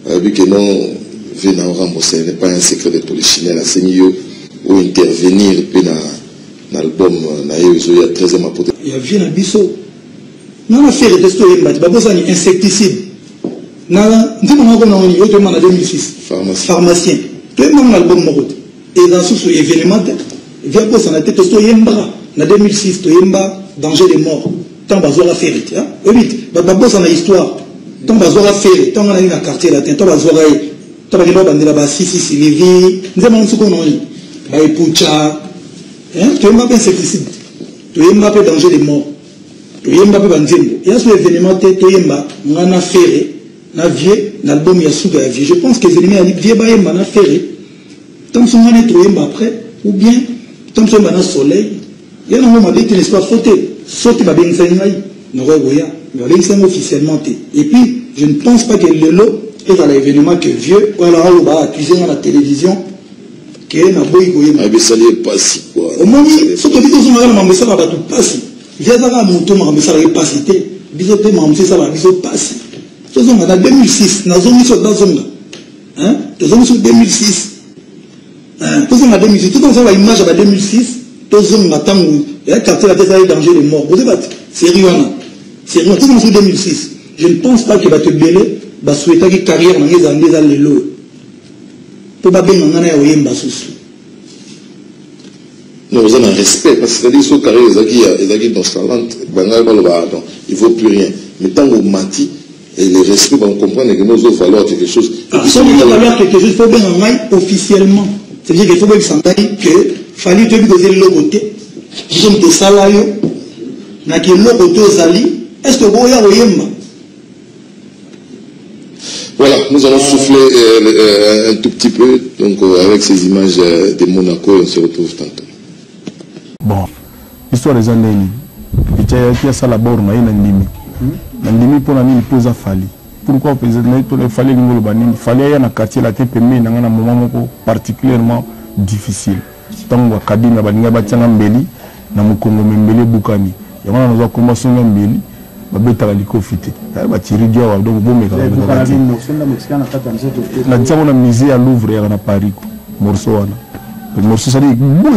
vu que non venant ce n'est pas un secret de Polichinelle à Senio ou intervenir puis dans l'album na il y a 13e apôtre il y a vu na biso na affaire de story mbati babosa ni insecticide na ndimo ngoko na oni yote mana 2006 pharmacien to mon album moko et dans ce événement via bosa na tête story yembra na 2006 to yemba danger de mort tant bazora faire hein vite babosa na histoire tant bazora faire tant na na quartier latin tant bazora tant ba kilo bandela ba sisi levi ndemo nsuko na oni ba epucha hein to yemba insecticide to yemba pe danger de mort to yemba pe banzembo il y a ce événement to yemba ngana faire na vie l'album ya suga ya vie je pense que événement ya vie ba yemba na faire tant son ngana to yemba après ou bien tant son na soleil il y a un moment dit n'est pas sauter ba bengisa ngai na goya ba bengisa officiellement et puis je ne pense pas que le lot est dans l'événement que vieux ou alors on va accuser dans la télévision que na boy goyema mais ça n'est pas si quoi au moins ce que dit son ngana ma message ba tout passer via ça moto ma message est passé biso te ma message ça va biso passer ce sont en 2006 na zone sur dans zone hein de zone sur 2006 hein tout ça en 2006 tout ça va image à 2006 tout zone matangu et quartier la tête danger de mort vous savez sérieux tout ça en 2006 je ne pense pas que va te belé va souhaiter que carrière na ngeza ngeza lelo pour pas bien ngana ya oyemba susu. Non, vous avez un respect parce que les autres carrières ils dans ce talent il ne vaut plus rien mais tant qu'on mati et le respect on comprend que nous avons valeur quelque chose si on a valeur quelque chose il faut bien en officiellement c'est-à-dire qu'il faut bien s'entendre que fallait te dire le logo disons que ça là na que le logo zali est-ce que vous ya oyemba. Voilà, nous allons souffler un tout petit peu donc avec ces images de Monaco on se retrouve tantôt. Bon, l'histoire des années, il y a ça la borne, il y a un limite pour la mine pose à Fali. Pourquoi il fallait il fallait un quartier la TPM dans un moment particulièrement difficile. Tant que Kabine a bagné batanga mbeli, na mukongo mbeli bukani. Il y a un combat sur mbeli, babeta la likofité. Ba tiri dio wa donc bombe ka. Na tsamu na musée à Louvre ya na Paris morceau wana. Le morceau ça dit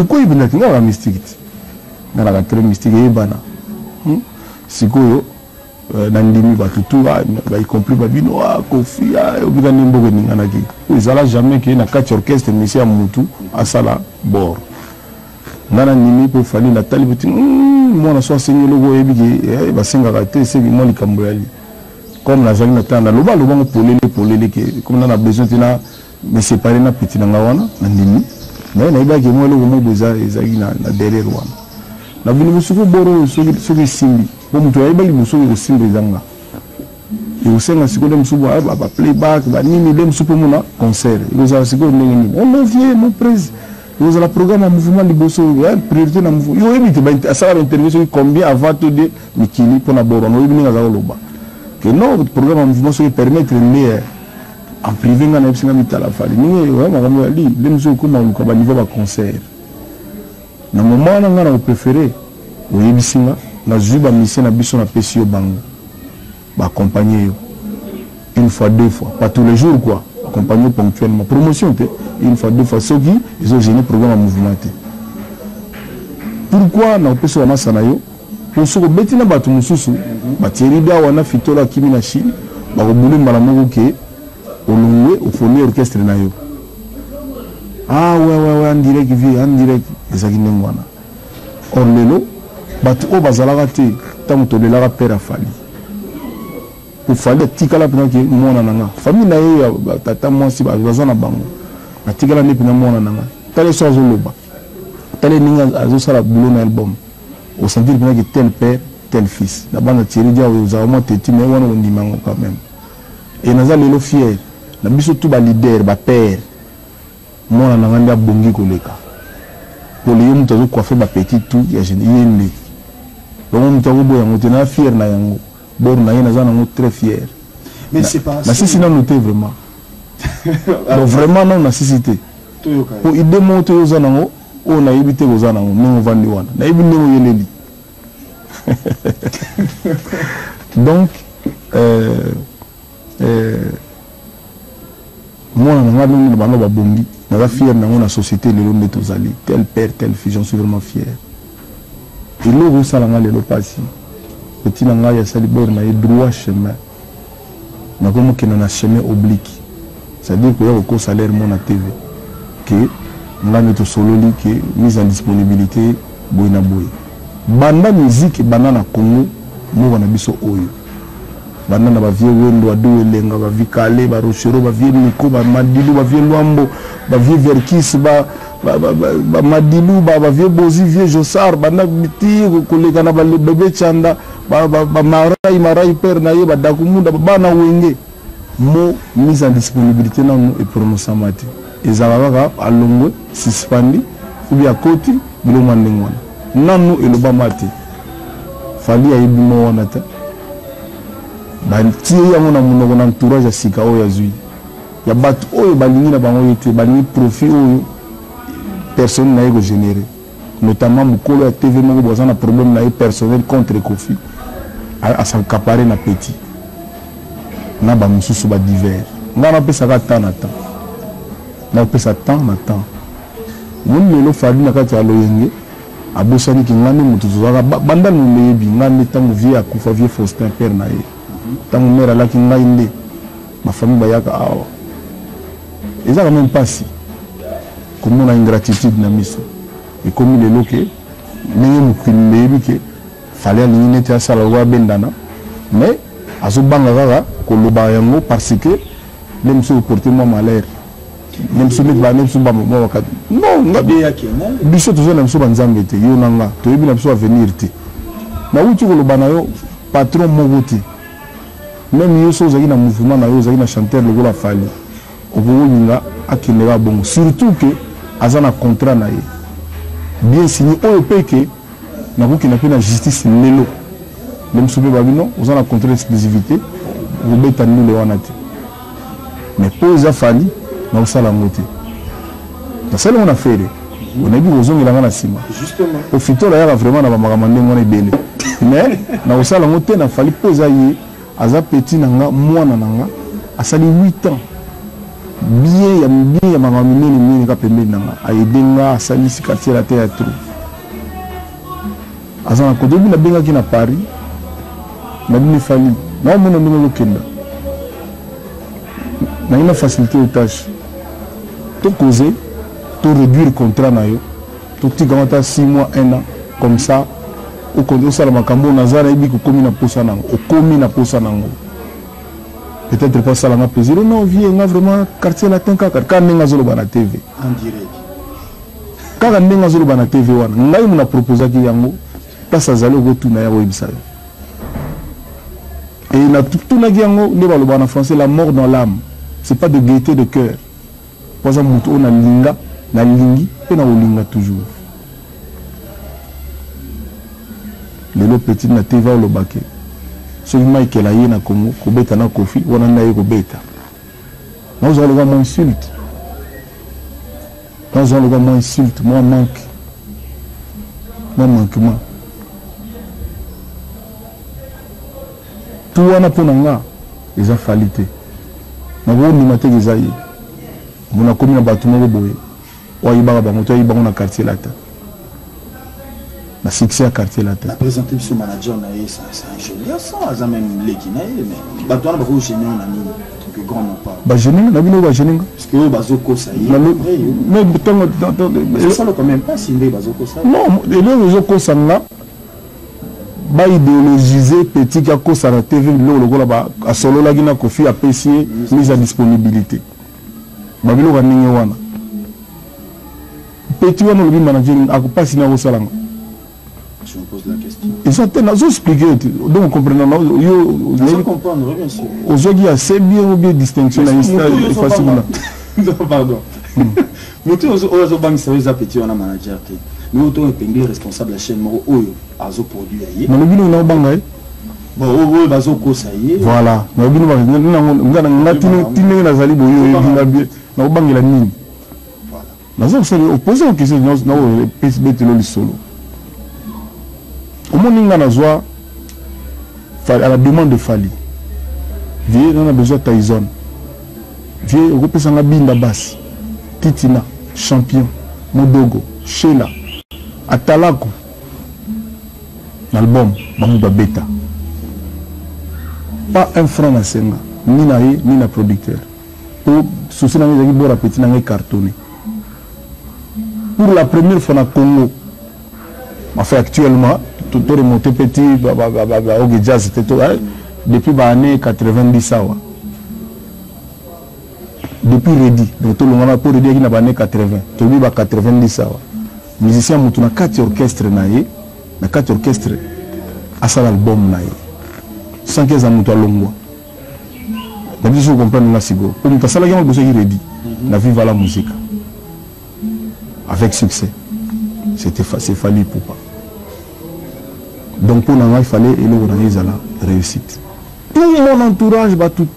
quoi il vient la mystique. Dans la très mystique et bana. Sikoyo nandimi ba tutu ba y compris ba bino kofi obika nimbo ko ningana ki. Ils ala jamais que na quatre orchestre monsieur Amutu asala bord. Nana nimi pour fali na talibeti moi na so senyo logo ebiki ba singa ka te se mo likambo yali. Comme la jali na tanda loba loba polele que comme on a besoin tina me séparer na petit na ngawana na nimi. Mais na ibaki mo logo mo boza ezaki na derrière wana. Na vini musuko boro soki simbi bo mutu ayibali musuko ko simbi zanga e usenga sikodo musuko ba playback ba nini dem supo muna concert ils ont sikodo nini on vient mon président ils ont la programme mouvement liboso priorité na mouvement yo ebite ba ça va intervention combien avant tout de mikili pour na boro no ibini ngaza loba que non programme mouvement so permettre mais en privé ngana ebisinga mitala fali ni ouais makambo ali dem suko ma ko ba niveau ba concert. Na moment na ngana préféré oyebisinga na zuba mission na biso na pesio bango ba accompagner une fois deux fois pas tous les jours quoi accompagner ponctuellement promotion une fois deux fois ceux qui ils ont gêné programme mouvementé pourquoi na peso na masana yo pour ce que betina batu mususu ba tieribia wana fitola kimi na Chine ba ko bulu mbala moko ke olongwe ofoni orchestre na yo. Ah ouais en direct ezaki ndengwana or lelo batu o bazalaka te tango tolelaka père afali pour fali tikala pena ke mona nanga famille na ye ya tata mwasi baza na bango atikala ne pena mona nanga tale so azoloba tale ninga azosala boulot na album au sentir pena ke tel père tel fils na bana Thierry Dia ozama teti mais wana ondimango quand même et naza lelo fier na biso tout ba leader ba père moi na ngandi abongi koleka pour les mutu zo coiffer ba petit tout ya jeune yende donc mutu ko boya mutu na fier na yango bor na yena zana mo très fier mais c'est pas mais si sinon noté vraiment donc vraiment non nécessité pour idée monter aux anango on a évité aux anango non vandi wana na ibinde mo yeleli donc moi on a ba bongi na fier na la société le long de tozali tel père tel fils j'en suis vraiment fier et l'eau ça la ngale le passé petit na ya sali bor na droit chemin na comme que na chemin oblique c'est-à-dire que y a au salaire mon na TV que nga meto sololi que mise en disponibilité boina boy banda musique banda na Congo mo na biso oyo banda na ba vie wendo adu elenga ba vikale ba rochero ba vie niko ba madilu ba vie lwambo ba vie verkis ba madilu ba vie bozi vie josar banda biti koleka na ba bebe chanda ba marai per na ye ba dakumunda bana wenge mo mise en disponibilité na no et prononcement mate ezalaka alongwe suspandi ou bien koti bilo mandengwana nanu eloba mate fali ya ibimo wana ta bantie yango na monoko na entourage ya sika oyo ya zwi ya bato oyo balingi na bango ete balingi profit oyo personne na ye kogénéré notamment mokolo ya TV moko boza na problème na ye personnel contre Kofi asankapare na petit na bamosusu badivers nga napesaka temps na temps napesa temps na temps moni lelo fali na kati ya loyenge abosani ki ngani mutu tozaka banda muleyebi ngani ntango vie akufa vie Faustin père na ye ntango mère alaki ngai nde bafamille bayaka awa ezaka même pasi komona ingratitude na miso ekomi lelo ke ndenge mokili leyebi ke fali alingi neti asala lokola abendana mais azobanga kaka koloba yango parce que nde mosu oporte mwa malheur même si non biso toza na biso banzambe te yo na nga toyebi na biso avenir te nauti koloba na yo patron moko te même yo so ozalaki na mouvement na yo ozalaki na chanteur lokola fali okokolinga akendeka bongo surtout ke aza na contrat na ye bien signé oyo mpe ke nakokenda mpe na justice lelo même so mpe babi non oza na contrat d'exclusivité okobeta ndule wana te mais po eza fali na osala ngo te nasala ngo na fere onayebi kozongela nga na nsima ofitola yaka vraiment na bamakambo ndenge wana ebele mais na osala ngo te na fali mpo eza ye aza petit na nga mwana na nga asali 8 ans bien ya makambo minene ka pembeni na nga ayede nga asalisi quartier la te ya tro aza na kote obi nabengaki na Paris nabimi fali naomona ndenge okenda na une facilité aux tâches tout causer tout réduire le contrat na yo tout tika 6 mois 1 an comme ça au contrat ça la makambo nazara ibi ko komi na posa nango o komi na posa nango peut-être pas ça la ma plaisir non vie nga vraiment quartier latin ka ka nenga zolo bana TV en direct ka nenga zolo bana TV wana ngai muna proposer ki yango place azali ko tuna ya website et la tout na yango le baloba en français la mort dans l'âme. C'est pas de gaieté de cœur. Pour ça, on a linga, na lingi, et na linga toujours. Le petit na TV au lobake. Ce qui m'a été là, na Congo, kobeta na Kofi, on a naïe kobeta. Nous allons voir mon insulte. Nous allons voir mon insulte, mon manque. Mon manquement. Tout on a pour nous, les affalités. Nabo ni mate gizayi muna komi na batu moko boye oyibaka bango to oyibaka na quartier lata na succès à quartier lata la présenter ce manager na ça c'est un génie ça a même leki na mais batu na bako génie na ni que grand non pas ba génie na bino ba génie parce que bazoko ça y mais tango ça quand même pas si ndé bazoko ça non les bazoko ça nga ba idéologiser petit ka ko sa TV lokola ba asolo la gina Kofi apprécier mise à disponibilité ba bilo ka ninge wana petit wana le manager akupa sina ko salanga je me pose la question ils sont tellement expliquer donc comprenons yo je comprendre bien sûr aujourd'hui assez bien ou bien distinction na facilement non pardon mais tu ozo bank service petit wana manager te nous autant épinglé responsable la chaîne moko oyo azo produit aye na lobino na banga bon oyo bazo kosa ye voilà na lobino ba ngana ngati tine na zali boyo na bangela nini voilà nazo se opposer aux questions na PSB telo solo au moins ngana zwa à la demande de Fali vie on a besoin Tyson vieux okopesanga binda basi Titina champion Modogo Sheila Atalako l'album Bamouba Beta pas un franc na senga ni na ye ni na producteur pour souci na ngaki bora petit na ngaki cartonné pour la première fois na Congo enfin actuellement tout remonté petit au jazz c'était tout depuis l'année 90 sawa depuis Redi donc tout le monde pour Redi qui na année 80 tout bi ba 90 sawa musicien mutu na 4 orchestres na ye na 4 orchestres à ça l'album na ye sans que ça mutu alongwa na biso comprendre na sigo pour mutu sala yango besoin qui Redi na vive la musique avec succès c'était Fally Ipupa donc pour nous il fallait et le la réussite tout mon entourage va tout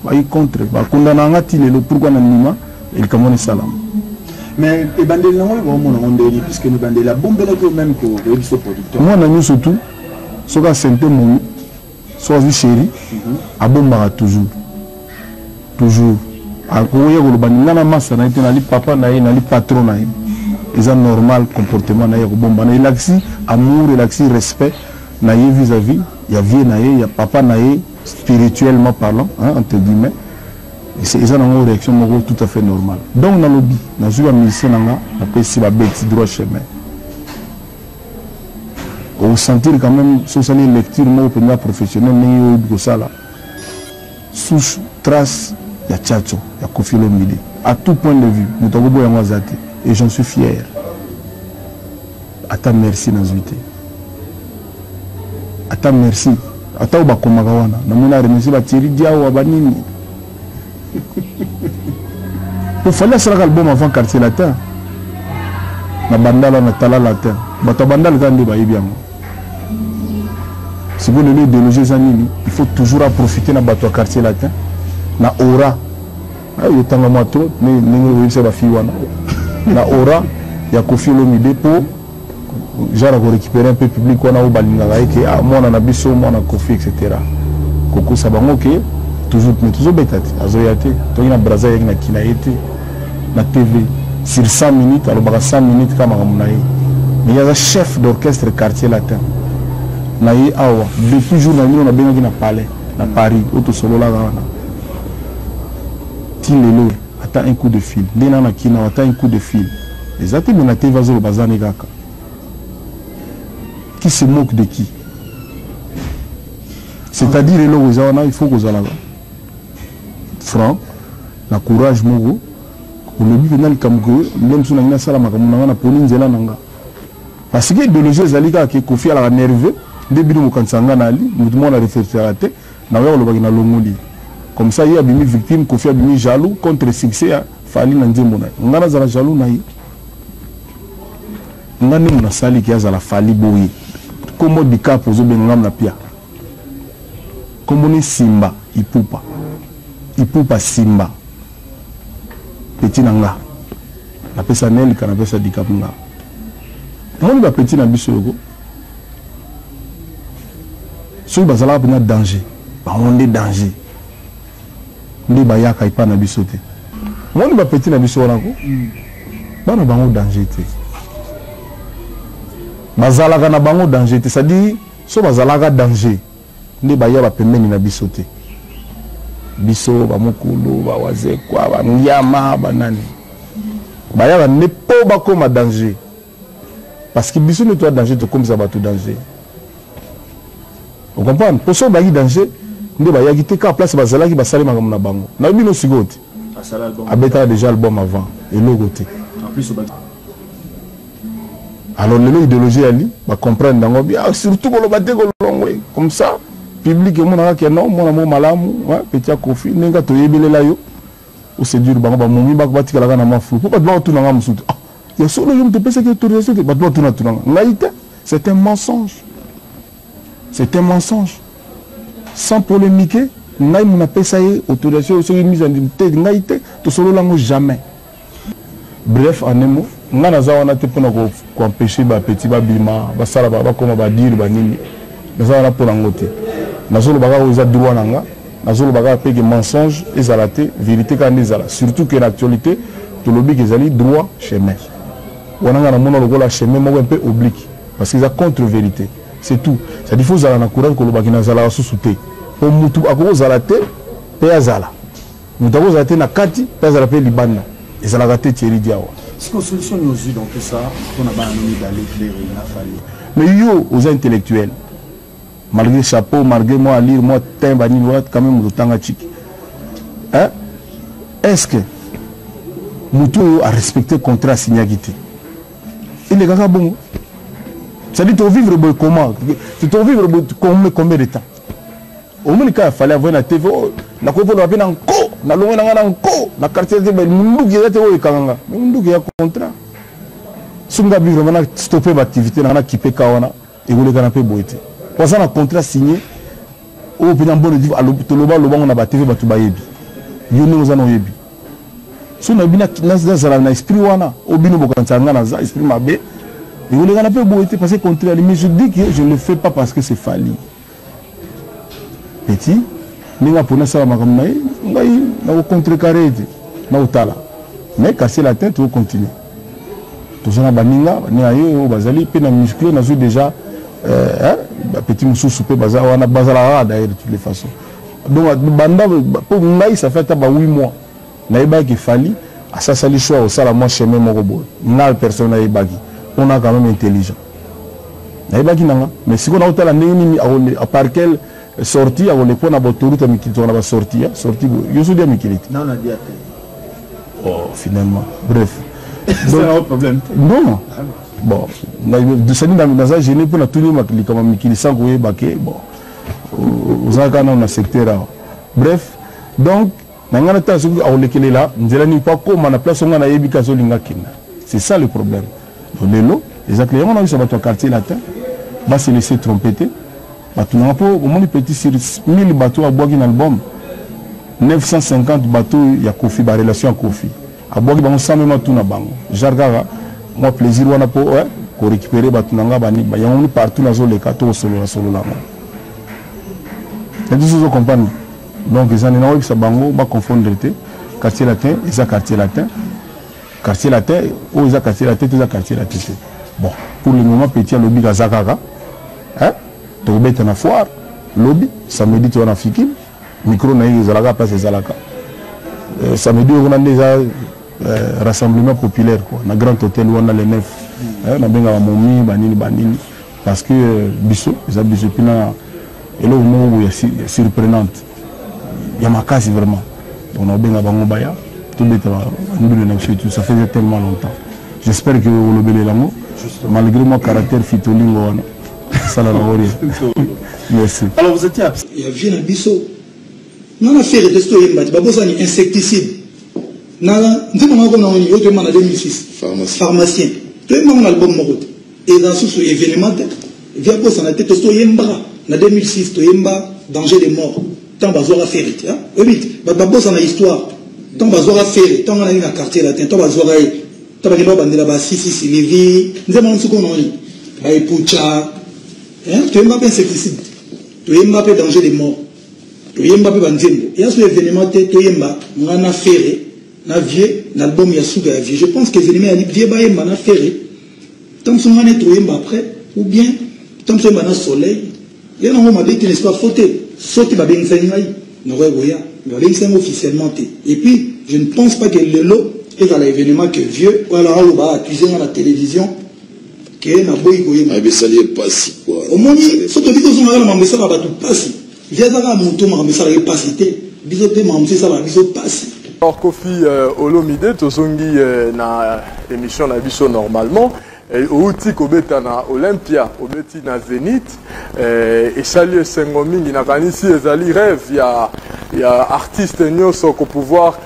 va y contre va condamner le pourquoi n'anima et le comment salam mais et bandel non on dit puisque nous bandel la bombe là même que le producteur moi nous surtout ce que c'est mon soit vie chérie à bomba toujours à courir le bandel na massa na été na li papa na li patron na c'est un normal comportement na bomba na l'axi amour et l'axi respect na vis-à-vis il y a vie na il y a papa na spirituellement parlant hein, entre guillemets et c'est une réaction tout à fait normale donc dans le lobby na joué musicien na après si ba bête droit chemin on sentir quand même social lecture mo pour professionnel mais au ça là sous trace il y a Tchatcho il y a Koffi Olomide à tout point de vue nous t'avons beau y zate et j'en suis fier ata merci na zuité ata merci ata ba komaka wana na mona remercier ba Thierry Diaw ba nini il fallait ça l'album avant Quartier Latin na bandala na tala latin bato bandala tande ba yebiango si vous voulez idéologie zanini il faut toujours profiter na bato Quartier Latin na aura ayo tanga mato ni ngi ba fi wana na aura ya Koffi Olomide pour genre récupérer un peu public on a au balinga que ah moi on a biso moi on a Koffi etc. Koko sabango que toujours betati azoyate to ina braza yaki na kinaete na TV sur 100 minutes alors 100 minutes kama ngamunaye mais il y a un chef d'orchestre Quartier Latin na yi awa depuis jour na mino na benga na palais na Paris auto solo la wana tilelo ata un coup de fil lena na kina ata un coup de fil les amis na TV vazo bazani kaka qui se moque de qui c'est-à-dire il faut que vous ayez franc la courage mogo le but final comme que même si on a ça la makamuna pour ninzela nanga parce que idéologie ezalika ke Koffi ala nerveux début mo kansanga nali tout monde a référé na yo lo na longoli comme ça il y a bimi victime Koffi a bimi jaloux contre succès Fally na nzembo na ngana za jaloux na yi ngani mona sali ki azala Fally boyi comme du cap aux obengam na pia comme ni Simba Ipupa Simba petit nanga la pesa nel kana pesa di cap nga mon ba petit na bisogo so bazala na danger ba on est danger ndi ba yaka ipa na bisote mon ba petit na biso wana ko bana bango danger te bazalaka na bango danger te c'est-à-dire so bazalaka danger ndi baya ba pembeni na bisote biso ba mokulu ba wazekwa ba nyama ba nani baya ba ne po ba koma danger parce que biso ne toi danger to comme ça ba tout danger on comprend pour so ba yi danger ndi baya gite ka place bazalaki ba salima comme na bango na bino sigote abeta déjà album avant et logoté en plus alors l'idéologie ali va comprendre dans bien surtout pour le battre comme ça public mon a que non mon malamu petit Koffi nenga to yebelela yo o c'est dur ba momi ba batikala kana mafu pourquoi doit tout nanga musutu il y a solo yo te penser que autorisation que doit tout nanga ngaite c'est un mensonge sans polémiquer ngai mon pesa ye autorisation sur mise en tête ngaite to solo lango jamais bref en un mot ngana za wana te pona ko empêcher ba petit ba bima ba sala ba koma ba dire ba nini za wana pona ngote na solo ba ka oza droit nanga nazolo baga peke mensonge ezalate vérité quand ezala surtout que l'actualité to lobby que ezali droit chemin wananga na mona lokola chemin moko un peu oblique parce que ça contre vérité c'est tout ça dit faut zala na courant ko lobaki na zala susute pour mutu akoko zala te pe azala mutu akoko zala te na kati pe azala pe libanda ezala gate Thierry Diawa. C'est une solution nous dans tout ça on a pas envie d'aller clair il a fallu mais yo aux intellectuels malgré chapeau, malgré moi lire, moi timbre, quand même le temps hein? Est-ce que Moutou a respecté le contrat signé? Il est pas bon. C'est-à-dire que tu vivre comment? Tu vivre combien de temps? Au moins, il fallait avoir une TV, la coupe de la peine en co, la longue en co, la quartier de Mundou qui était au Kanga, Mundou qui a contrat. Si on a vraiment stoppé l'activité, on a équipé Kawana et vous les avez boité. Parce qu'on a un contrat signé, au pénal bon dit à l'oba on a battu batu bayebi. Yoni nous en oyebi. Si on a bien na esprit wana, au bino bokantanga na za esprit mabe, et vous les avez boité parce que contrat mais je dis que je ne le fais pas parce que c'est fali. Petit, ninga pona sala makamna ngai na contrecarrer na utala. Mais casser la tête ou continuer. Tout ça na baninga, ni ayo bazali pe na musclé na déjà petit moussou soupé bazar on a bazar d'ailleurs de toutes les façons donc banda pour moi ça fait 8 mois naïba qui fallait à ça sali choix au sala moi chemin mon robot n'a personne naïba qui on a quand même intelligent naïba qui nanga mais si on a autant la nini à par quelle sortie à on les pon à autoroute à mikito on a sorti yo suis bien mikilite non on a dit oh finalement bref c'est un problème non bon de ça dans un gêné pour la tournée mais comme qui sans couper baquet bon aux agents dans le secteur bref donc n'angana ta sur à lekele là nzela pas comme na place on a yebi kazo linga kinda c'est ça le problème donc lelo les acteurs on a eu sur votre quartier latin va se laisser trompeter bah tout n'a pas au moins petit sur 1000 bateaux à boire dans album 950 bateaux il y a Kofi ba relation à Kofi à boire ba on sent même tout na bango jargara moi plaisir wana po ko récupérer batunanga bani ba yango partout na zone les kato solo là et tout ça comprendre donc ils en ont ça bango ba confondre te quartier latin et ça quartier latin ou ils quartier latin tout ça quartier latin bon pour le moment petit lobby gazakaka hein to beta na foire lobby samedi tu on a fiki micro na izalaka place izalaka samedi on a déjà rassemblement populaire quoi na grand hôtel où on a les 9 na benga momi banini parce que biso les biso pina et là où est surprenante il y a ma casse vraiment on a benga bango baya tout bête tout ça faisait tellement longtemps j'espère que vous le belé lango malgré mon caractère fitolingo ça la merci alors vous étiez il y a bien biso non affaire de sto yemba babosani insecticide na ndimo ngako na oni yote mana 2006 pharmacien to mon album moko et dans ce événement via bossa na tête sto yemba na 2006 to yemba danger de mort tant bazora faire hein obit babossa na histoire tant bazora faire tant na na quartier latin tant bazora tant ba bandela ba sisi levi ndemo nsuko na oni ba epucha hein to yemba insecticide to yemba pe danger de mort to yemba pe banzembo et à ce événement to yemba ngana faire na vieux l'album Yasuga ya vieux je pense que l'événement ali vieux ba yemba na faire tant son ngana to yemba après ou bien tant son na soleil il y a un moment qui n'est pas fauté sauter ba ben ngai na goya ba ben ngai officiellement et puis je ne pense pas que le lot est à l'événement que vieux voilà on va accuser dans la télévision que na boy goyema mais ça n'est pas si quoi au moins surtout que on a la message ba tout passer vieux za ka monto ma message est pas cité bisoté ma message ça va biso passer. Alors Kofi Olomide tozongi na émission na biso normalement outi kobeta na Olympia obeti na Zénith et salut sengo mingi na kanisi ezali rêve ya artiste nyonso ko pouvoir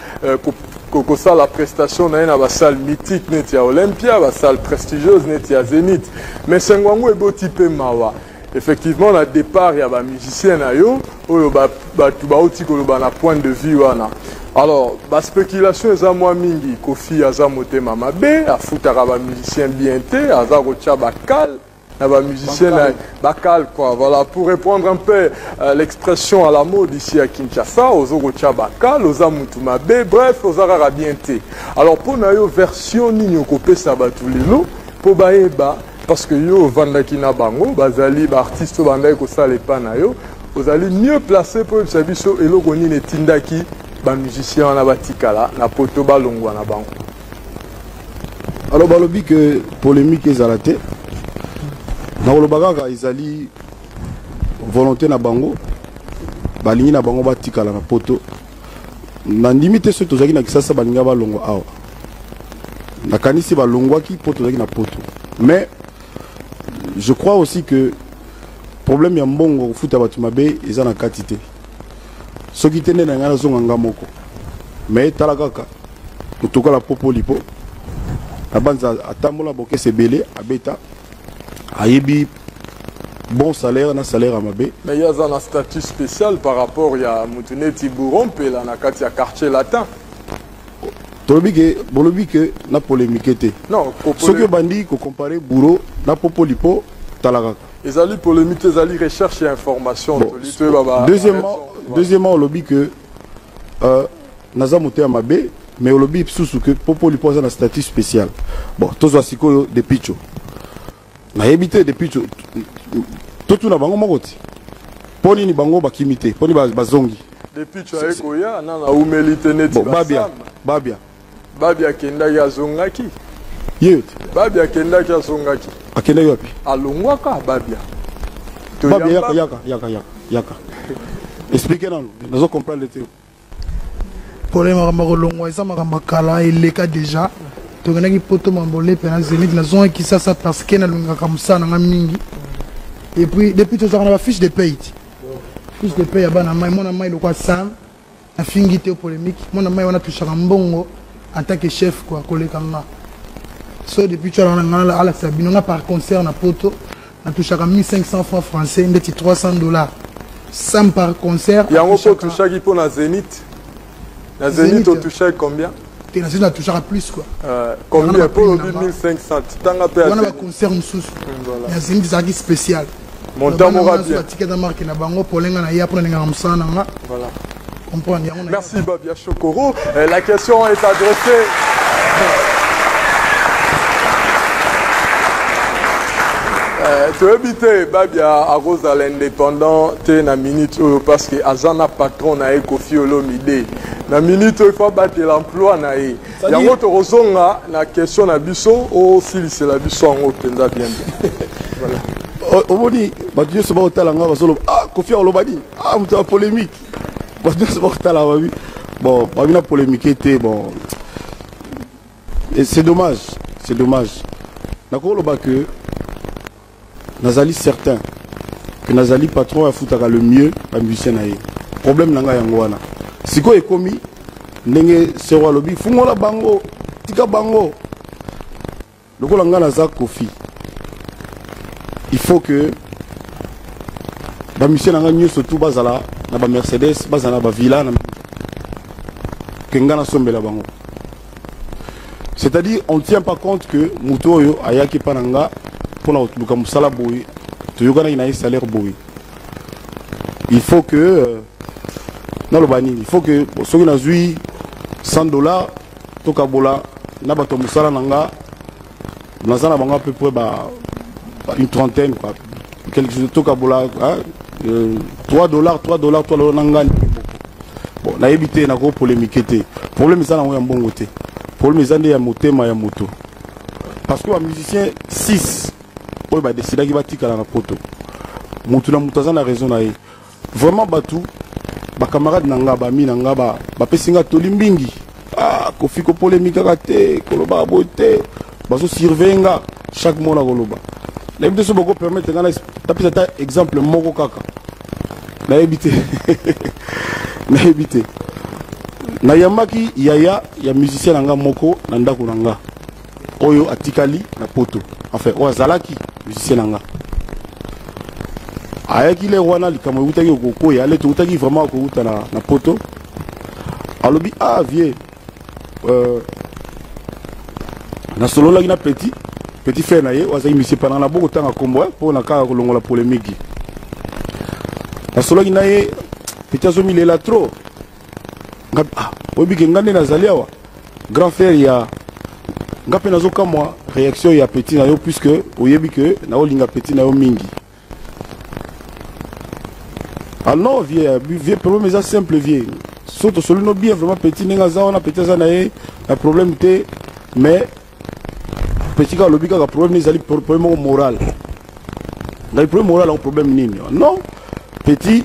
ko la prestation na ba salle mythique net ya Olympia ba salle prestigieuse net ya Zénith mais sengo ngo eboti pe mawa effectivement na départ ya ba musicien na yo oyo ba tu ba outi ko ba na point de vue wana. Alors, la spéculation est à moi mingi. Kofi aza motema mabe, afutaka ba musicien bien te, aza rocha bakal, musicien bacal quoi. Voilà, pour répondre un peu l'expression à la mode ici à Kinshasa, aux Orocha bacal, aux Amutumabe, bref, aux Ararabienté. Alors pour nayo version nini kopé sabatulilo, pour baeba parce que yo vandaki na bango, bazali ba artiste bandai ko sale pa na yo, vous allez mieux placer pour biso eloko nini tindaki ba musicien na batikala na poto balongwa na bango. Alors balobi que polémique ezalate. Na olobaka ezali volonté na bango balingi na bango batikala na poto na ndimite so tozaki na kisasa balinga balongwa awa na kanisi balongwaki poto tozaki na poto. Mais je crois aussi que problème ya mbongo futa batu mabe eza na quantité soki tende na ngana zonga moko mais tala kaka kutoka la popo lipo abanza atambola boke sebele abeta ayebi bon salaire na salaire à mabe. Mais il y a un statut spécial par rapport à Moutouné Tibouron pe la na kati ya quartier latin. Bolobi que na polémique te. Non, ce que bandi ko comparer bourreau na popo lipo talaka. Ezali polémique, ezali recherche et information. Bon. Deuxièmement, on lobby que naza moté à mabe, mais on lobby sous que popo lipo za na statut spécial. Bon, tous wasiko de picho. Na habité de picho. Tout na bango mokoti. Poni ni bango bakimité, poni bazongi. Depuis tu as koya na na umeli teneti babia kenda ya zongaki. Yet. Babia kenda ya zongaki. Akenda yopi? Alongwaka babia. Babia yaka. Expliquez-nous. Nous comprendre le thème. Problème à longwa eza makamba kala eleka déjà. Tokenaki poto mambolé pena Zénith na zone qui ça parce que na lunga comme ça na mingi. Et puis depuis tout ça on a la fiche de paye. Fiche de paye abana mai mon mai le quoi ça a fingité polémique. Mon mai on a touché un bongo en tant que chef quoi koleka nga. So depuis tu on a à la Sabine on a par concert na poto on a touché 1500 francs français ndeti $300. Sam par concert. Il y a un peu touché qui pour na Zénith. La Zénith au touché combien? La Zénith a touché à plus quoi. Combien pour 1500? On a un concert moussous. La Zénith c'est spécial. Montant moral bien. Voilà. Merci Babia Chokoro. La question est adressée. Tu habites Babia à Rose à l'indépendant, tu es na minute parce que Azana patron na Kofi Olomide. Na minute il faut battre l'emploi na e. Ya moto rozonga na question na biso o si c'est la biso en openza bien. Voilà. Omoni batu se ba otalanga basolo Kofi Olomide muta polémique. Batu se ba otala babi. Bon, babi na polémique était bon. Et c'est dommage, c'est dommage. Nakolo ba que Nazali certain que Nazali patron a foutaka le mieux à musicien naïe. Problème nanga yangwana. Siko ekomi ndenge serwa lobi fungola bango tika bango. Lokola nga naza Kofi. Il faut que ba musicien nanga nyoso tout bazala na ba Mercedes, bazala ba villa na kenga na sombela bango. C'est-à-dire on ne tient pas compte que muto yo ayaki pananga pour la musala boy, tu as un salaire boy. Il faut que il faut que si on a $100, to kabola na bato musala nanga nazana banga à peu près une trentaine quoi. Quelque chose to kabola $3 nanga. Bon, na évité na gros polémique té. Problème ça na un bon côté. Problème ça ya motema ya moto. Parce que un musicien 6 oui, bah, décider qu'il va tirer dans la poto. Moutouna moutaza na raison nae. Vraiment batou, ba camarade nanga ba mi nanga ba pesinga tolimbingi. Kofi ko polémique kate, koloba boté, baso surveillenga chaque mois na koloba. La éviter ce beaucoup permettre ngana taper cet exemple moko kaka. Na éviter. Na éviter. Na yamaki yaya ya musicien nanga moko na ndako nanga. Oyo atikali na poto. Enfin, o azalaki musicien nanga. Ayaki le wana likamo utaki okoko ya le utaki vraiment ko uta na poto. Alobi vieux na solo la na petit petit frère na ye wazali monsieur pendant la beaucoup temps à combo pour na ka kolongola polémique la solo ki na ye petit azomi lela trop obi ke ngande na zaliawa grand frère ya ngape nazoka moi réaction ya petit na yo puisque oyebi que na olinga petit na yo mingi. Ah non, vieux problème est simple, vieux. Surtout celui no bien vraiment petit nenga za on a petit za na ye un problème té mais petit ka lobi ka problème ni zali problème moral. Dans le problème moral un problème nini. Non, petit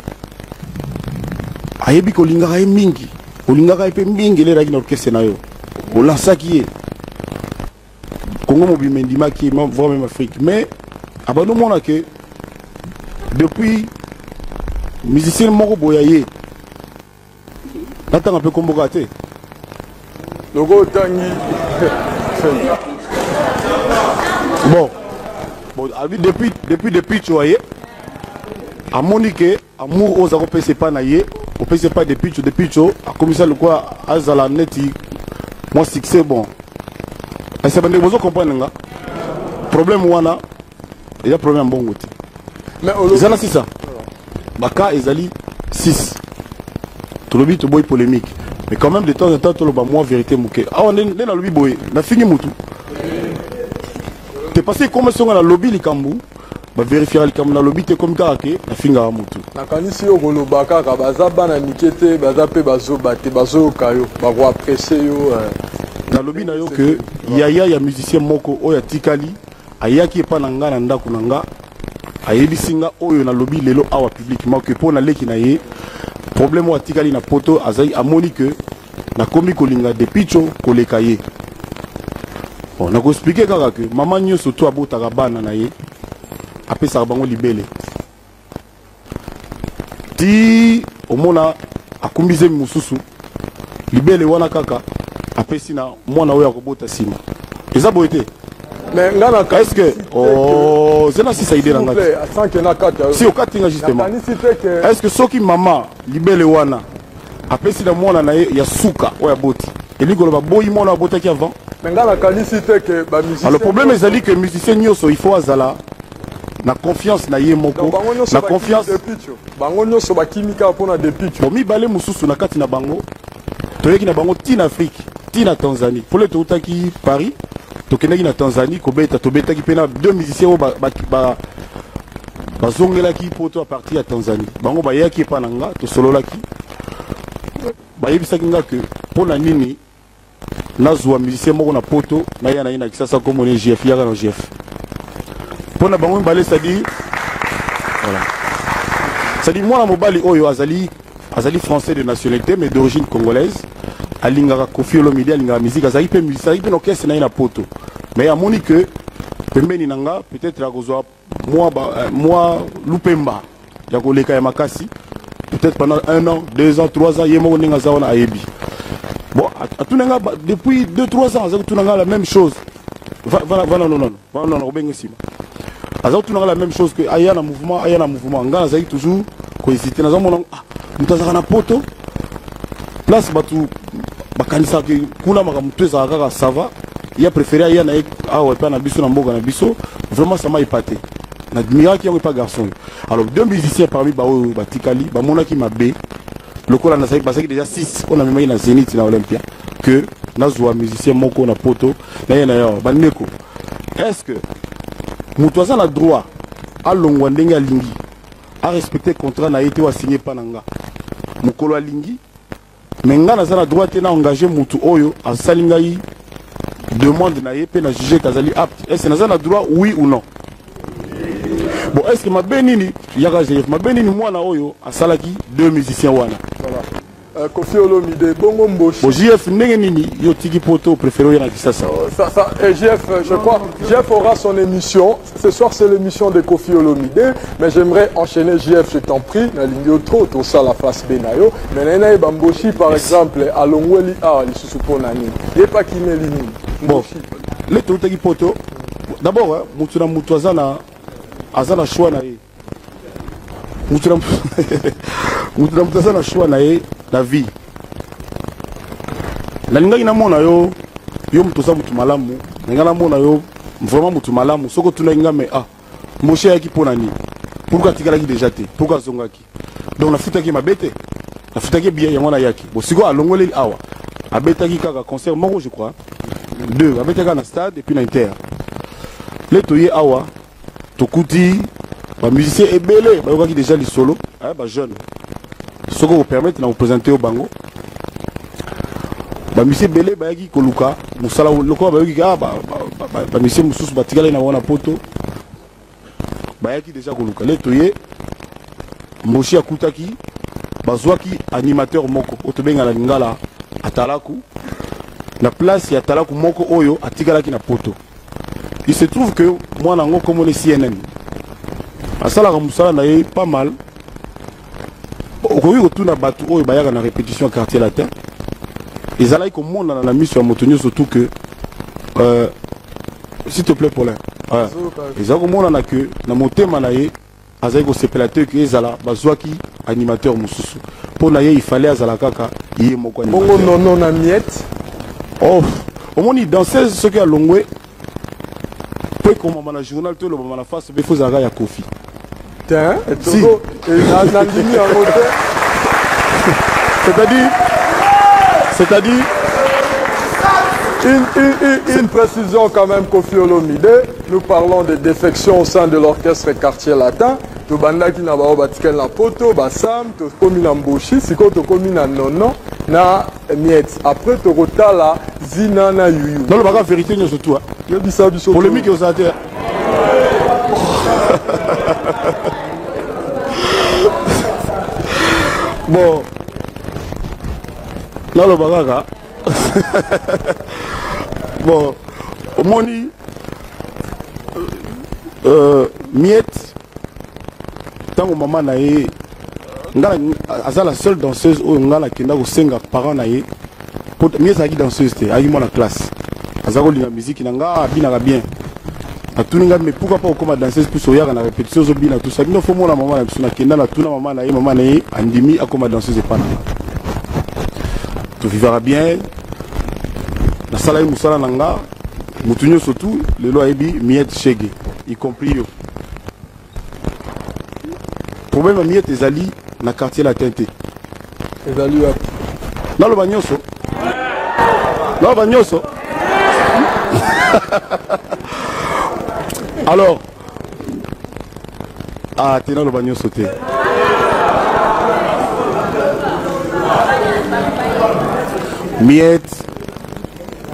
ayebi ko linga ka mingi. O linga ka pe mingi le raki na orchestre na yo. O lança qui est Congo Mobimendima qui est vraiment même Afrique mais abano mona que depuis musicien moko boyaye natanga pe komboka te logo tangi bon depuis choye amoni que amour oza ko pese pa na ye o pese pa depuis cho a commissaire le quoi azala neti moi succès bon ese bande bozo comprendre nga problème wana il y a problème bon côté mais ozana c'est ça Baka ezali 6. Tout le but boy polémique. Mais quand même de temps en temps tout le moi vérité mouké. Ah on est dans le lobby boy. Na fini mutu. T'es passé comme si on a le lobby likambu. Ba vérifier le kambu na lobby te comme karaké na finga mutu. Na kanisi yo kolo baka ka bazaba na nikete bazape bazo bate bazo kayo ba ko apprécier yo na lobby na yo que yaya ya musicien moko oya tikali ayaki pa na nga na ndako na nga. Ayebi singa oyo na lobby lelo awa publiquement que pour na leki na ye problème wa tikali na poto azai amoni que na komi kolinga de picho koleka ye bon na ko expliquer kaka que maman nyoso to abota ka bana na ye apesa bango libele ti omona akumbize mususu libele wana kaka apesi na mwana oyo akobota sima eza boyete. Mais ngana est-ce que oh c'est là si ça idée là si au katinga justement est-ce que soki mama libele wana apesi na mwana na ya suka oya boti elikolo ba boyi mwana abota ki avant mais ngana kanisi te que ba musicien le problème est ali que musicien nyoso il faut azala na confiance na ye moko na confiance bango nyoso ba kimika pona de picho bo mi balé mususu na kati na bango toyeki na bango ti na Afrique ti na Tanzanie pour le toutaki Paris tokendaki na Tanzanie tobetaki pena deux musiciens o bazongelaki poto à partir ya Tanzanie bango bayaki pa na nga tosololaki bayebisaki nga que pona nini nazwa musicien moko na poto na ya na ina kisasa comme on est GF yaka na GF pona bango balé c'est-à-dire voilà c'est-à-dire moi mobali oyo azali français de nationalité mais d'origine congolaise alingaka Koffi Olomide alingaka musique azali pe musicien pe orchestre na ina poto mais amoni que pembeni nanga peut-être akozwa moi lupemba ya koleka ya makasi peut-être pendant 1 an 2 ans 3 ans yemo ninga zaona ayebi bon atunanga depuis 2-3 ans azatunanga la même chose non obengesi azatunanga la même chose que aya na mouvement ngana zaki toujours ko hésiter na zamona mutazaka na poto place batu bakanisa ke kuna makamuteza kaka ça va il a préféré aya na awa pa na biso na mboga na biso vraiment ça m'a épaté na miracle pas garçon alors deux musiciens parmi batikali bamonaki mabe lokola na sai basaki déjà 6 on a même na Zénith na Olympia que nazwa musicien moko na poto na yana yo bandeko est-ce que mutoza na droit a longwa ndenge alingi a respecter contrat na été wa signé pa nanga mukolo alingi mais nga na droit te na engager mutu oyo asalingai demande na ye pe na juger kazali apte est-ce que na droit oui ou non bon est-ce que ma benini yaka GF ma benini mwana oyo asalaki deux musiciens wana voilà Koffi Olomide bongo mboshi bon GF ndenge nini yo tiki poto préféré na kisasa ça et GF je crois GF aura son émission ce soir c'est l'émission de Koffi Olomide mais j'aimerais enchaîner GF je t'en prie na lingio trop to ça la face benayo mais na bamboshi par exemple alongweli li susupona nini ye pas qui me lini bon le to tiki poto d'abord mutu na mutu azana choix na ye mutu na azana choix na ye la vie na lingaki na mona yo mutu za mutu malamu ngana mona yo vraiment mutu malamu soko tunainga mais ah moshe yaki ponani pourquoi tikala ki déjà te pourquoi zongaki donc na futaki mabete na futaki bien yamona yaki bo siko alongoleli awa abetaki kaka concert moko je crois deux abetaka na stade et puis na inter le toye awa tokuti ba musicien ebele ba yokaki déjà li solo ba jeune soko vous permettre na vous présenter au bango ba musicien ebele ba yaki koluka musala loko ba yoki ba musicien mususu batikala na wana poto ba yaki déjà koluka le toye moshi akutaki bazwaki animateur moko otobenga na lingala atalaku na place ya atalaku moko oyo atikalaki na poto. Il se trouve que moi nango comme on est CNN asala ka musala na ye pas mal okoki kotuna batu oyo bayaka na répétition quartier latin ezalaki komona na mission ya moto nyonso surtout que s'il te plaît Paulin ezalaki komona na que na motema na ye azali kosepela te ke ezala bazwaki animateur mosusu mpo na ye il fallait azala kaka ye moko bongo nono na miette oh omoni danseuse soki alongwe po ekomama na journal to elobama na face be fo zalaka ya kofi tiens si nandimi yango te c'est-à-dire une précision quand même, Kofi Olomide. Nous parlons de défection au sein de l'orchestre Quartier Latin. To banda qui n'a pas batikel na poto, basam, to komi na mboshi, siko to komi na nono, na miette. Après to rota la zina na yuyu. Non, le bagage vérité nous surtout. Je dis ça du surtout. Polémique aux athées. Bon. Là le bagage. Bon, au moni miette tant que maman nae ngala la seule danseuse où ngala kenda ko senga parents nae pour miette aki danseuse te aki moi la classe azako linga musique nanga bina bien atuninga mais pourquoi pas comme danseuse plus oya na répétition zo bina tout ça bino faut moi la maman na kenda na tuna maman nae andimi akoma danseuse pas na tu vivras bien la salle musala nanga mutunyo surtout le loi ebi miette chege y compris yo problème miette ezali na quartier latin te ezali wapi na lo banyoso alors ah te na lo banyoso te miette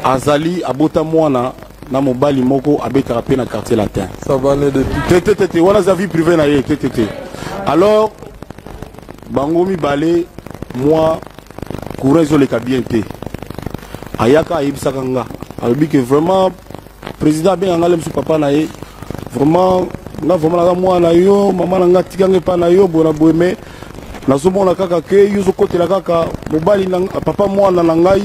azali abota mwana na mobali moko abetaka pe na quartier latin ça va ne depuis tete wana za vie privée na ye tete alors bango mibale moi courant ezoleka bien te ayaka ayebisaka nga alobi que vraiment président abenga nga lemusu papa na ye vraiment nga vraiment nanga mwana yo mama na nga tikange pa na yo bona boye me nazomona kaka ke yo ozokotela kaka mobali papa mwana na ngai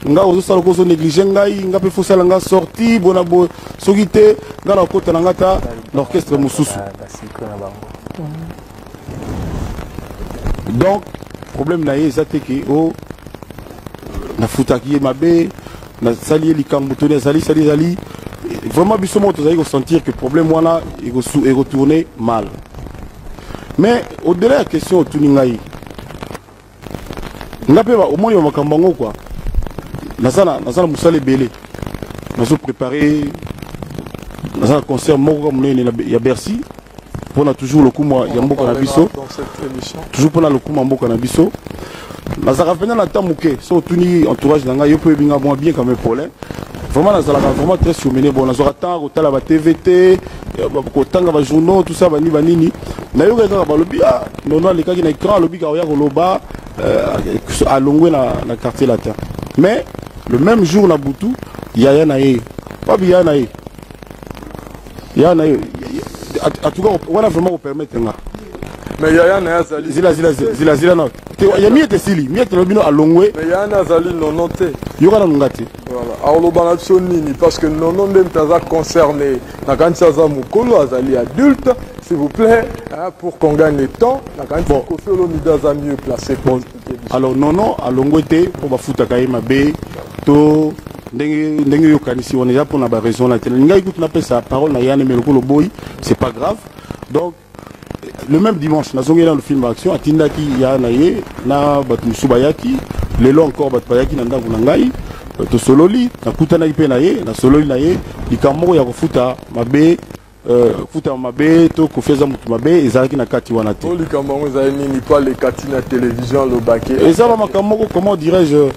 nga ozosala kozo néglige ngai nga pe fosala nga sorti bona bo soki te nga na kota na nga ta l'orchestre mosusu donc problème na ye eza te ke o nafutaki ye mabe nasali ye likambo toni azali vraiment biso moko tozali kosentir que problème wana ekotourne mal mais au-delà ya question otuni ngai nga mpe omoni bamakambo yango kua naza na mosala ebele nazo préparé naza na concert moko monene ya Bercy mpona toujours lokuma ya mboka na biso toujours mpona lokuma ya mboka na biso nazalaka mpena na temps moke so otuni entourage na ngai yo mpe oyebinga mwa bien quand même problème vraiment nazalaka vraiment très surmené bon nazwaka temps kotala ba TVT kotanga ba journaux tout ça banini nayoka kaka balobi nono alekaki na écran alobi ka oya koloba alongwe na quartier latin mais le même jour na butu yaya na ye wapi yaya na ye en tout cas wana vraiment ko permettre nga mais yaya na azali zila na ya miette sili miette lobino alongwe mais yaya na azali nono te yoka na ngati voilà aloba na biso nini parce que nono nde mtaza concerné na kanti aza mokolo azali adulte s'il vous plaît pour qu'on gagne le temps na kanti Kofi Olomide aza mieux placé pour alors nono alongwe te po bafutaka ye mabe to ndenge yokanisi on est là pour na ba raison la télé ngai écoute na pesa parole na yana meloko lo boy c'est pas grave. Donc le même dimanche nazongi dans le film action atindaki ya na ye na batu subayaki lelo encore batu bayaki na ndangu na ngai to sololi na kutana ipe na ye na sololi na ye likambo ya kofuta mabe futa mabe to kofeza mutu mabe ezalaki na kati wana te likambo ezali nini pas les kati na télévision lo baké ezala makambo comment dirais-je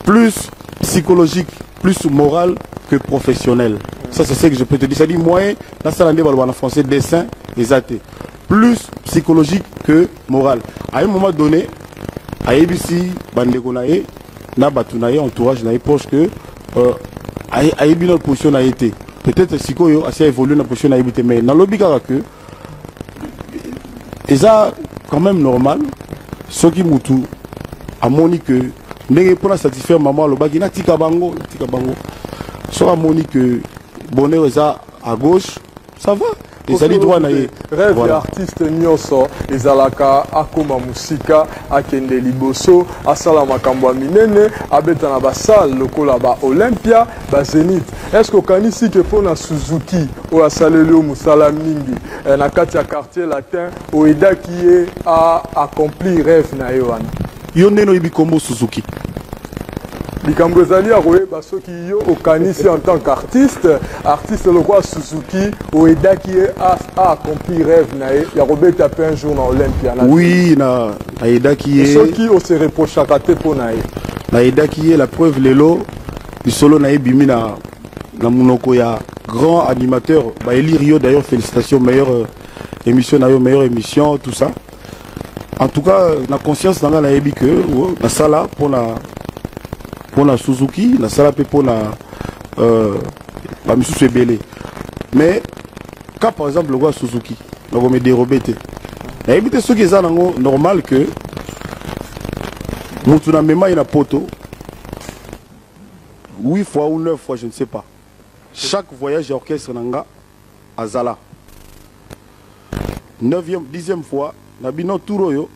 plus psychologique plus moral que professionnel. Ça c'est ce que je peux te dire, ça dit moyen là ça l'andé en français dessin exacté plus psychologique que moral. À un moment donné à ABC bandeko na ye na batu na ye entourage na ye proche que a yebi notre position a été peut-être si koyo assez évolué na position na yebité mais dans l'obligation que ça quand même normal ce qui mutu a moni que ndenge pour satisfaire maman le bagi na tika bango so a moni que bonheur ça à gauche ça va et ça dit droit na ye rêve voilà. Artiste nyonso ezalaka akoma musika akende liboso asala makambo minene abeta na basal lokola ba Olympia ba Zénith. Est-ce que kanisi ke pona Suzuki o asaleli o musala mingi na kati ya quartier latin o edaki ye a accomplir rêve na yo wana yo ndeno ibikombo Suzuki likambo ezali ya koyeba soki yo okanisi en tant qu'artiste artiste lokwa Suzuki oedaki ye a accompli rêve na ye ya kobeta pe un jour na Olympia oui na edaki ye soki o se reprochaka te po na ye na edaki ye la preuve lelo lisolo na ye bimi na munoko ya grand animateur ba Eli Rio d'ailleurs félicitations meilleure émission na yo meilleure émission tout ça en tout cas na conscience na na yebi que na sala pour la Suzuki na sala pe pour la ba misusu ebele mais quand par exemple le gars Suzuki na go me dérober te na yebi te ce qui est normal que mutu na mema ina poto 8 fois ou 9 fois je ne sais pas chaque voyage orchestre nanga azala 9e 10e fois na bino turo yo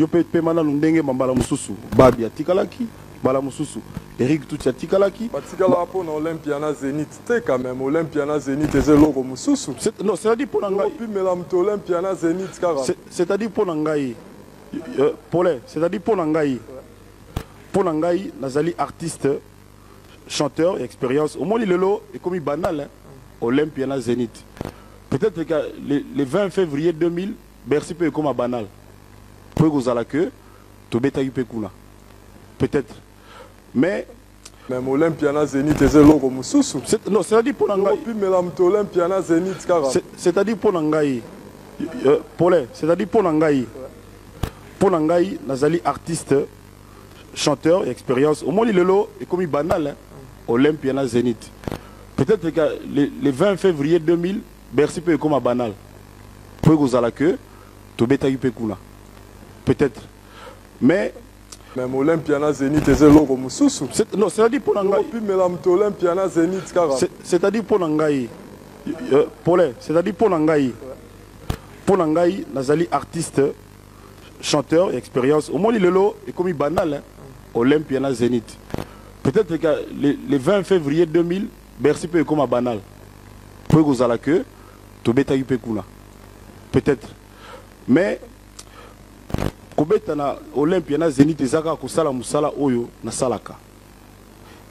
pe mana ndenge mambala mususu babi atikalaki bala mususu Eric tout atikalaki batikala po na Olympia na Zénith te quand même Olympia na Zénith ezelo mususu non c'est-à-dire pour ngai puis melamto Olympia na Zénith kara c'est-à-dire pour ngai Paulin c'est-à-dire pour ngai nazali artiste chanteur expérience au moins lelo et comme banal hein? Olympia na Zénith peut-être que le 20 février 2000 Bercy peut comme banal pour que vous allez que to beta kuna peut-être mais même Olympia na Zénith ezelo mususu non c'est-à-dire pour ngai puis melamto Olympia na Zénith kara c'est-à-dire pour ngai Paulin c'est-à-dire pour ngai nazali artiste chanteur expérience au moins lelo et comme banal hein? Olympia na Zénith peut-être que le 20 février 2000 Bercy peut comme banal pour que vous allez que to beta kuna peut-être mais même Olympia na Zénith ezelo mususu non c'est-à-dire pour ngai puis melamto Olympia na Zénith kara c'est-à-dire pour ngai Paulin c'est-à-dire pour ngai nazali artiste chanteur expérience au moins lelo et comme banal hein? Olympia na Zénith peut-être que le 20 février 2000 Bercy peut comme banal pour que vous allez que to beta kuna peut-être mais kobeta na Olympia na Zénith ezaka kosala musala oyo na salaka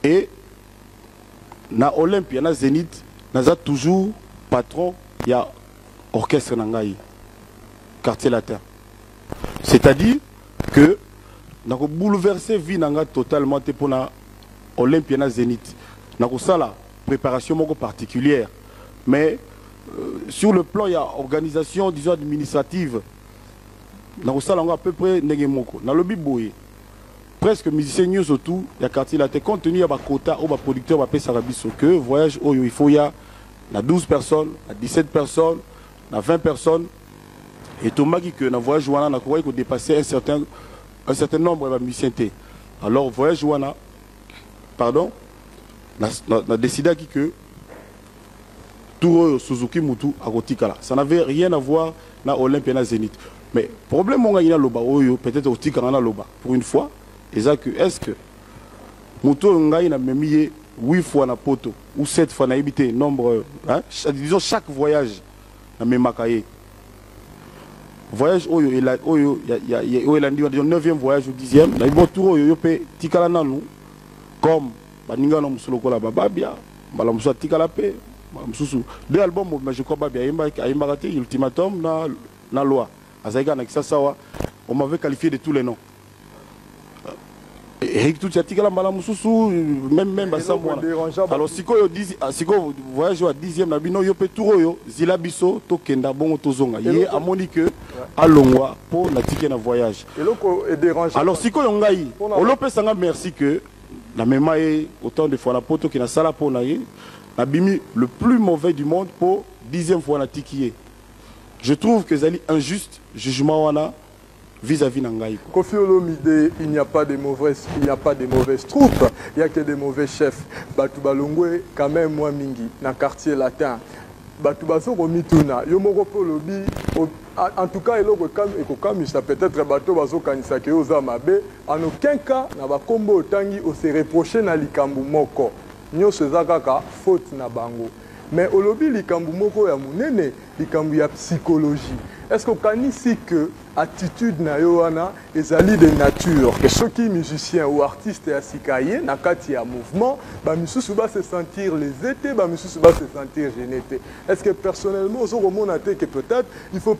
et na Olympia na Zénith naza toujours patron ya orchestre na ngai quartier latin c'est-à-dire que na ko bouleverser vie nanga totalement te pona Olympia na Zénith na ko sala préparation moko particulière mais sur le plan il y a organisation disons administrative na ko sala à peu près ndenge moko na lobi boye presque musiciens news autour ya quartier latin compte tenu ya ba quota ou ba producteur ba pesa biso que voyage oyo il faut ya na 12 personnes na 17 personnes na 20 personnes et tout maki que na voyage wana na ko dépasser un certain nombre de musiciens. Alors voyage wana pardon na décidé que tout Suzuki mutu akotikala ça n'avait rien à voir na Olympia na Zénith mais problème on a loba oyo peut-être otikala na loba pour une fois est-ce que mutu ngai na memiye 8 fois na poto ou 7 fois na habité nombre hein, disons chaque voyage na memakaye voyage oyo ela oyo ya elandi 9e voyage ou 10e na bon tour oyo yo pe tikala nanu comme baninga na musolo kola bababia bala muso tikala pe mususu deux albums mais je crois babia ayimba raté ultimatum na loi azaika na kisasawa on m'avait qualifié de tous les noms Eric tout tikala mbala mususu même basa mwana alors sikoyo siko voyage à 10e na bino yo pe tour oyo zila biso to kenda bongo tozonga ye amoni que alongwa pour na ticket na voyage alors sikoyo ngai olope sanga merci que la même autant de fois la poto qui na sala pour na ye na bimi le plus mauvais du monde pour 10e fois na ticket je trouve que zali injuste jugement wana vis-à-vis Nangaï. Kofi Olomide, il n'y a pas de mauvaises troupes, il n'y a que des mauvais chefs. Batuba Longwe, quand même moi mingi, dans le quartier latin. Batuba Soko Mituna, Yomoko Polobi, en tout cas, il y a peut-être bateau bazo kanisa ke ozamabe. En aucun cas, na ba kombo otangi o se reprocher na likambu moko. Nyo sezakaka faute na bango. Mais olobi likambu moko ya munene, likambu ya psychologie. Est-ce qu'on connaît ici que attitude na yoana ezali de nature que ceux qui musiciens ou artistes à sikaye na kati ya mouvement ba misusu ba se sentir les étés ba misusu ba se sentir génété. Est-ce que personnellement on remonte que peut-être il faut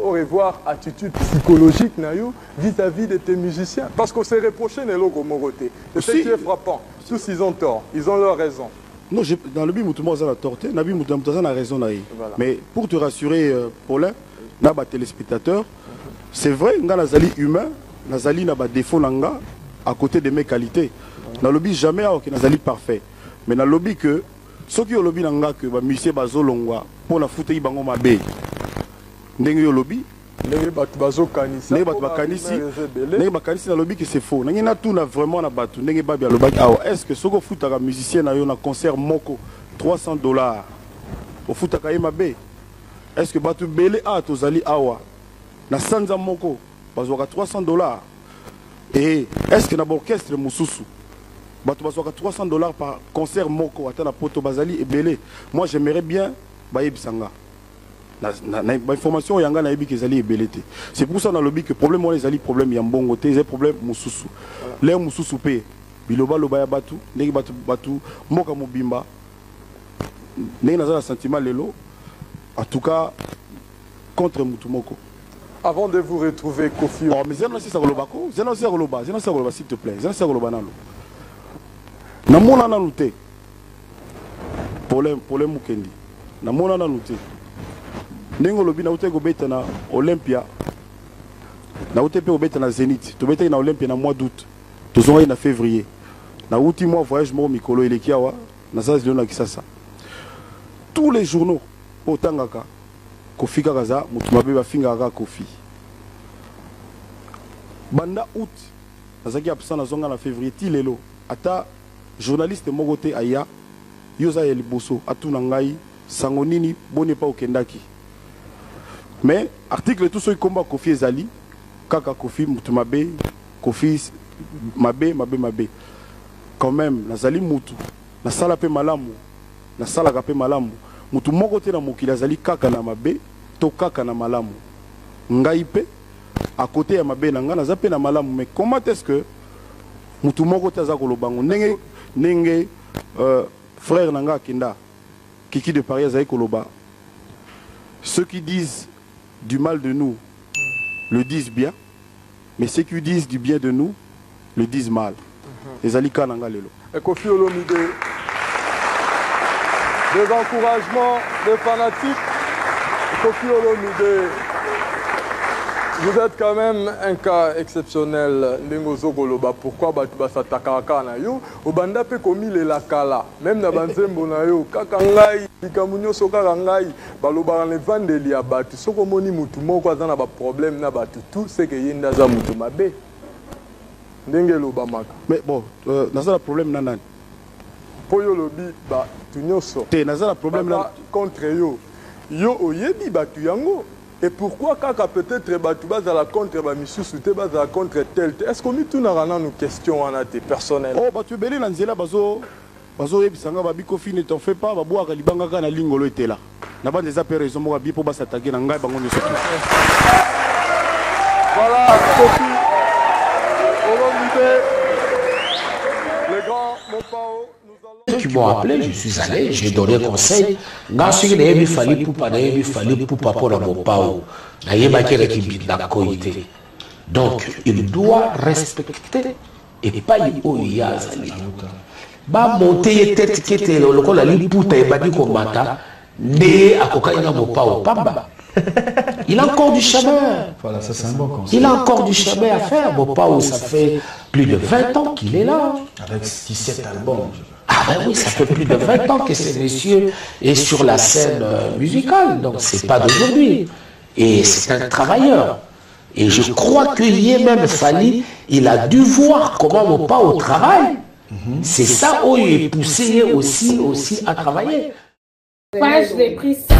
revoir attitude psychologique na yo vis-à-vis de tes musiciens parce qu'on s'est reproché ne lo komoroté. C'est ce qui est frappant. Tous ils ont tort, ils ont leur raison. Non, dans le but tout le monde a tort, dans le but tout le monde a raison là. Mais pour te rassurer Paulin, na ba téléspectateurs, c'est vrai, nga nazali humain, nazali na ba défaut nanga à côté de mes qualités. Na lobby jamais que nazali parfait. Mais na lobby que ceux qui ont lobby nanga que ba musicien bazolongwa pour la foutre bango mabe. Ndenge yo lobby, ndenge batu bazokanisa, ndenge batu bakanisi, ndenge bakanisi na lobby que c'est faux. Ndenge na tout na vraiment na batu, ndenge ba bia lobby ah est-ce que soko foutaka musicien na yo na concert moko $300 au foutaka ye mabe? Est-ce que batu belé a tozali awa na sanza moko bazwaka $300 et est-ce que na orchestre mususu batu bazwaka $300 par concert moko ata na poto bazali ebele? Moi j'aimerais bien bayebisanga na information yanga na yebi kezali ebele te. C'est pour ça dans le lobby que problème on les ali problème ya mbongo te, c'est problème mususu l'air mususu pe biloba loba ya batu ndenge batu moka mobimba ndenge nazala sentiment lelo en tout cas contre Mutumoko. Avant de vous retrouver, Kofi. Oh, mais Zeno c'est Sagolobako, Zeno c'est Sagoloba, Zeno c'est Sagoloba s'il te plaît, Zeno c'est Sagoloba nalo. Namona na luté. Problème Mukendi. Namona na luté. Nengo lobi na uté go beta na Olympia. Na uté pe go beta na Zénith. To beta na Olympia na mois d'août. Tozonga na février. Na outi mois voyage mo mikolo elekiawa na sa zelo na kisasa. Tous les journaux otangaka Kofi Kakaza mutumabe bafinga kaka Kofi. Banda août nazaki absent na zonga na février ti lelo ata journaliste mogote aya yoza ya liboso atuna ngai sango nini boni pa okendaki. Mais article tout so ikomba Kofi ezali kaka Kofi mutumabe Kofi mabe quand même nazali mutu na sala pe malamu na sala ka pe malamu mutu moko te na mokili azali kaka na mabe to kaka na malamu ngai pe à côté ya mabe na nga naza pe na malamu. Mais comment est-ce que mutu moko te aza kolobango nenge frère na nga kinda Kiki de Paris azali koloba ceux qui disent du mal de nous le disent bien, mais ceux qui disent du bien de nous le disent mal. Ezali ka na nga lelo. Kofi Olomide, des encouragements, des fanatiques. Kofi Olomide, vous êtes quand même un cas exceptionnel. Ndengozo Goloba, pourquoi Batuba Satakaka na yo? Obanda pe komi le lakala. Même na banzembo na yo, kakangai, ikamunyo soka kangai, baloba le vandeli ya batu. Soko moni mutu moko azana ba problème na batu tout c'est que yenda za mutu mabe. Ndengelo bamaka. Mais bon, naza le problème nanan. Poyo lobi ba tunyoso. Te naza le problème na contre yo. Yo oyebi batu yango. Et pourquoi kaka peut-être batu baza la contre ba misusu te baza la contre tel. Est-ce qu'on mit tout na rana nos questions en até personnel? Oh batu belé na nzela bazo bazo yebisanga babiko fini t'en fais pas babwaka libanga kana lingolo etela na bande des appels raison moka bipo basatake na ngai bango nyoso. Voilà, Sophie. Les grands, mon pao, nous allons... Qui m'ont appelé, je suis allé, j'ai donné conseil. Il fallait pour papa dans mon pao. Donc, il doit respecter et pas y oyazali. Ba monter tête qui était le col à l'imputa et badi combattant. Né à cocaïna mon pao pamba. Il a encore du chemin. Voilà, ça c'est un bon conseil. Il a encore du chemin à faire. Mon pao, ça fait plus de 20 ans qu'il est là. Avec 17 albums. Ah ben oui, ça fait plus de 20 ans que ce monsieur est sur la scène musicale. Donc c'est pas d'aujourd'hui. Et c'est un travailleur. Et je crois qu'il y ait même fallu, il a dû voir comment mon pao travaille. C'est ça où il est poussé aussi à travailler. Ouais, je l'ai pris ça.